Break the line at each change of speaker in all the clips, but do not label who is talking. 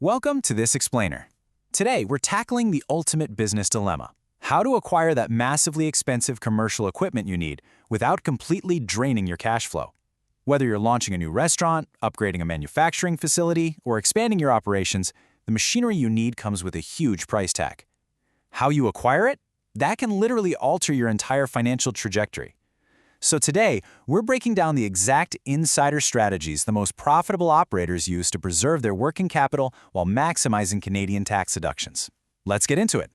Welcome to This Explainer. Today, we're tackling the ultimate business dilemma: how to acquire that massively expensive commercial equipment you need without completely draining your cash flow. Whether you're launching a new restaurant, upgrading a manufacturing facility, or expanding your operations, the machinery you need comes with a huge price tag. How you acquire it? That can literally alter your entire financial trajectory. So today, we're breaking down the exact insider strategies the most profitable operators use to preserve their working capital while maximizing Canadian tax deductions. Let's get into it.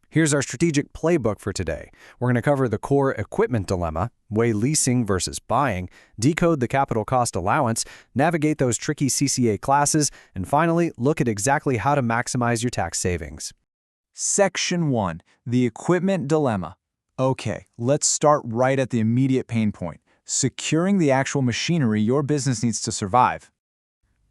Here's our strategic playbook for today. We're going to cover the core equipment dilemma, weigh leasing versus buying, decode the capital cost allowance, navigate those tricky CCA classes, and finally, look at exactly how to maximize your tax savings.
Section 1. The Equipment Dilemma. Okay, let's start right at the immediate pain point: securing the actual machinery your business needs to survive.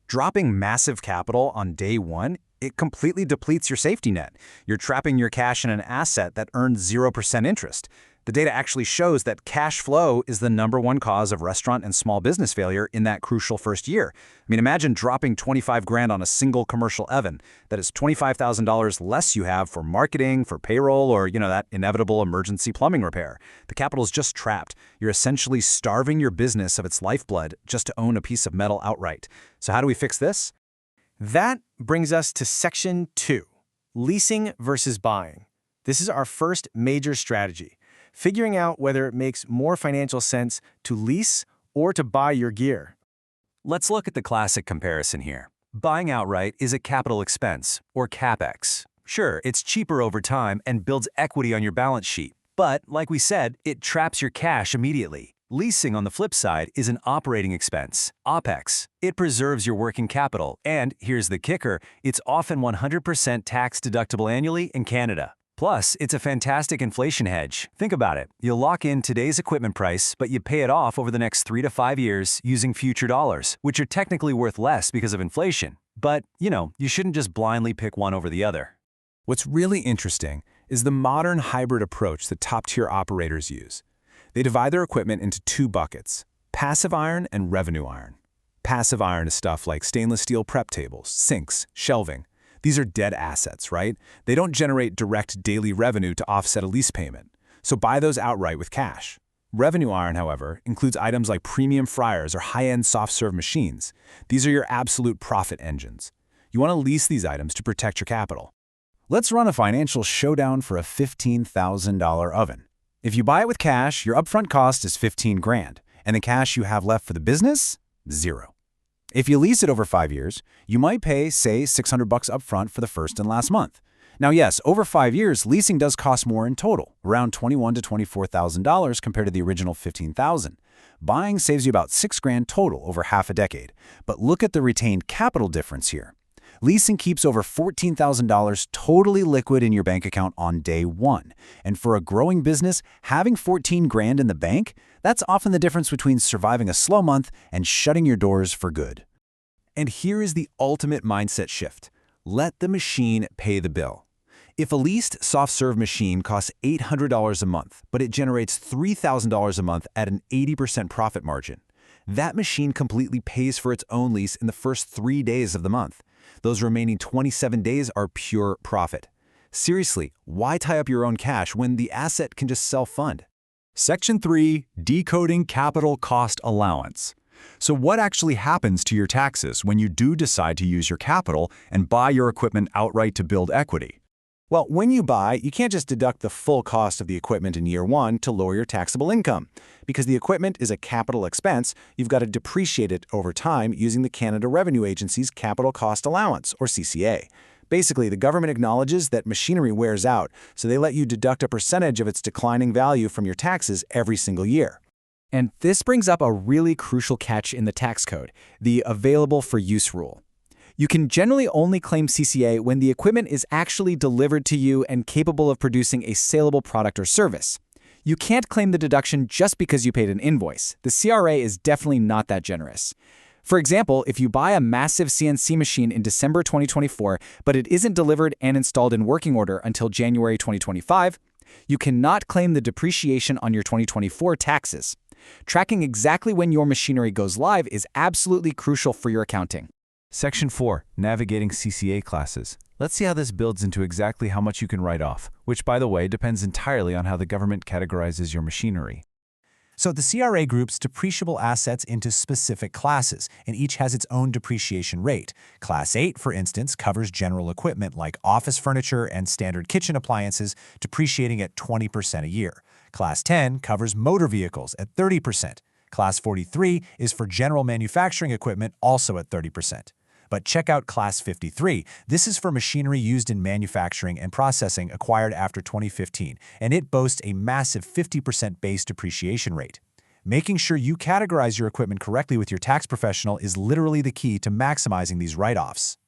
Dropping massive capital on day one, it completely depletes your safety net. You're trapping your cash in an asset that earns 0% interest. The data actually shows that cash flow is the #1 cause of restaurant and small business failure in that crucial first year. I mean, imagine dropping 25 grand on a single commercial oven. That is $25,000 less you have for marketing, for payroll, or, that inevitable emergency plumbing repair. The capital is just trapped. You're essentially starving your business of its lifeblood just to own a piece of metal outright. So how do we fix this?
That brings us to Section 2, leasing versus buying. This is our first major strategy: figuring out whether it makes more financial sense to lease or to buy your gear.
Let's look at the classic comparison here. Buying outright is a capital expense, or CapEx. Sure, it's cheaper over time and builds equity on your balance sheet, but like we said, it traps your cash immediately. Leasing, on the flip side, is an operating expense, OPEX. It preserves your working capital, and here's the kicker: it's often 100% tax deductible annually in Canada. Plus, it's a fantastic inflation hedge. Think about it. You'll lock in today's equipment price, but you pay it off over the next 3 to 5 years using future dollars, which are technically worth less because of inflation. But, you shouldn't just blindly pick one over the other.
What's really interesting is the modern hybrid approach that top-tier operators use. They divide their equipment into 2 buckets: passive iron and revenue iron. Passive iron is stuff like stainless steel prep tables, sinks, shelving. These are dead assets, right? They don't generate direct daily revenue to offset a lease payment, so buy those outright with cash. Revenue iron, however, includes items like premium fryers or high-end soft-serve machines. These are your absolute profit engines. You want to lease these items to protect your capital. Let's run a financial showdown for a $15,000 oven. If you buy it with cash, your upfront cost is 15 grand, and the cash you have left for the business? 0. If you lease it over 5 years, you might pay, say, $600 upfront for the first and last month. Now, yes, over 5 years, leasing does cost more in total, around $21,000 to $24,000 compared to the original $15,000. Buying saves you about 6 grand total over half a decade. But look at the retained capital difference here. Leasing keeps over $14,000 totally liquid in your bank account on day one. And for a growing business, having 14 grand in the bank, that's often the difference between surviving a slow month and shutting your doors for good. And here is the ultimate mindset shift: let the machine pay the bill. If a leased soft-serve machine costs $800 a month, but it generates $3,000 a month at an 80% profit margin, that machine completely pays for its own lease in the first 3 days of the month. Those remaining 27 days are pure profit. Seriously, why tie up your own cash when the asset can just self-fund? Section 3. Decoding capital cost allowance. So what actually happens to your taxes when you do decide to use your capital and buy your equipment outright to build equity?
Well, when you buy, you can't just deduct the full cost of the equipment in year one to lower your taxable income. Because the equipment is a capital expense, you've got to depreciate it over time using the Canada Revenue Agency's Capital Cost Allowance, or CCA. Basically, the government acknowledges that machinery wears out, so they let you deduct a percentage of its declining value from your taxes every single year.
And this brings up a really crucial catch in the tax code: the available for use rule. You can generally only claim CCA when the equipment is actually delivered to you and capable of producing a saleable product or service. You can't claim the deduction just because you paid an invoice. The CRA is definitely not that generous. For example, if you buy a massive CNC machine in December 2024, but it isn't delivered and installed in working order until January 2025, you cannot claim the depreciation on your 2024 taxes. Tracking exactly when your machinery goes live is absolutely crucial for your accounting.
Section 4, Navigating CCA Classes. Let's see how this builds into exactly how much you can write off, which, by the way, depends entirely on how the government categorizes your machinery.
So the CRA groups depreciable assets into specific classes, and each has its own depreciation rate. Class 8, for instance, covers general equipment like office furniture and standard kitchen appliances, depreciating at 20% a year. Class 10 covers motor vehicles at 30%. Class 43 is for general manufacturing equipment, also at 30%. But check out Class 53. This is for machinery used in manufacturing and processing acquired after 2015, and it boasts a massive 50% base depreciation rate. Making sure you categorize your equipment correctly with your tax professional is literally the key to maximizing these write-offs.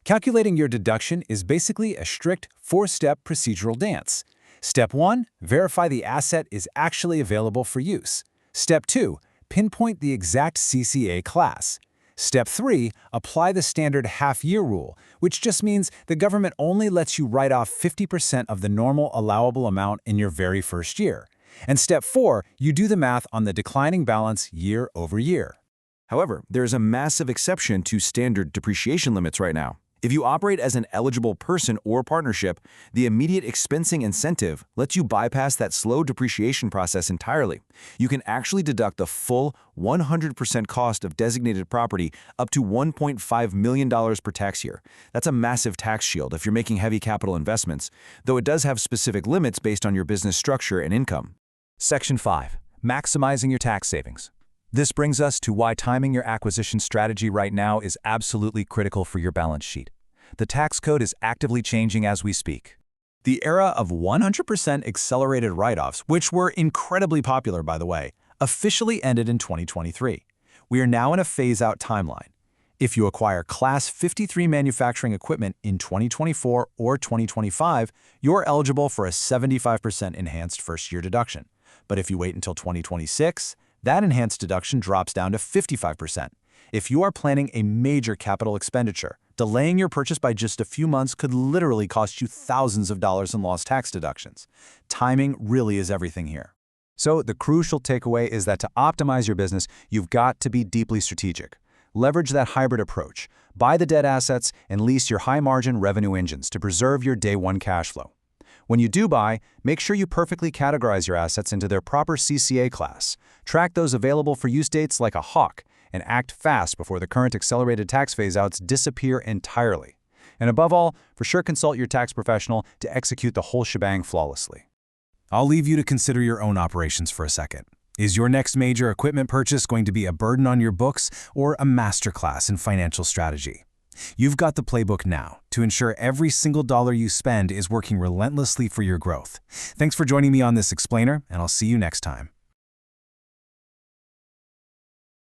Calculating your deduction is basically a strict 4-step procedural dance. Step 1, verify the asset is actually available for use. Step 2, pinpoint the exact CCA class. Step 3, apply the standard half-year rule, which just means the government only lets you write off 50% of the normal allowable amount in your very first year. And Step 4, you do the math on the declining balance year over year.
However, there is a massive exception to standard depreciation limits right now. If you operate as an eligible person or partnership, the immediate expensing incentive lets you bypass that slow depreciation process entirely. You can actually deduct the full 100% cost of designated property up to $1.5 million per tax year. That's a massive tax shield if you're making heavy capital investments, though it does have specific limits based on your business structure and income.
Section 5, Maximizing your tax savings. This brings us to why timing your acquisition strategy right now is absolutely critical for your balance sheet. The tax code is actively changing as we speak.
The era of 100% accelerated write-offs, which were incredibly popular, by the way, officially ended in 2023. We are now in a phase-out timeline. If you acquire Class 53 manufacturing equipment in 2024 or 2025, you're eligible for a 75% enhanced first-year deduction. But if you wait until 2026, that enhanced deduction drops down to 55%. If you are planning a major capital expenditure, delaying your purchase by just a few months could literally cost you thousands of dollars in lost tax deductions. Timing really is everything here.
So the crucial takeaway is that to optimize your business, you've got to be deeply strategic. Leverage that hybrid approach. Buy the dead assets and lease your high-margin revenue engines to preserve your day-one cash flow. When you do buy, make sure you perfectly categorize your assets into their proper CCA class. Track those available for use dates like a hawk, and act fast before the current accelerated tax phase-outs disappear entirely. And above all, for sure consult your tax professional to execute the whole shebang flawlessly.
I'll leave you to consider your own operations for a second. Is your next major equipment purchase going to be a burden on your books or a masterclass in financial strategy? You've got the playbook now to ensure every single dollar you spend is working relentlessly for your growth. Thanks for joining me on this explainer, and I'll see you next time.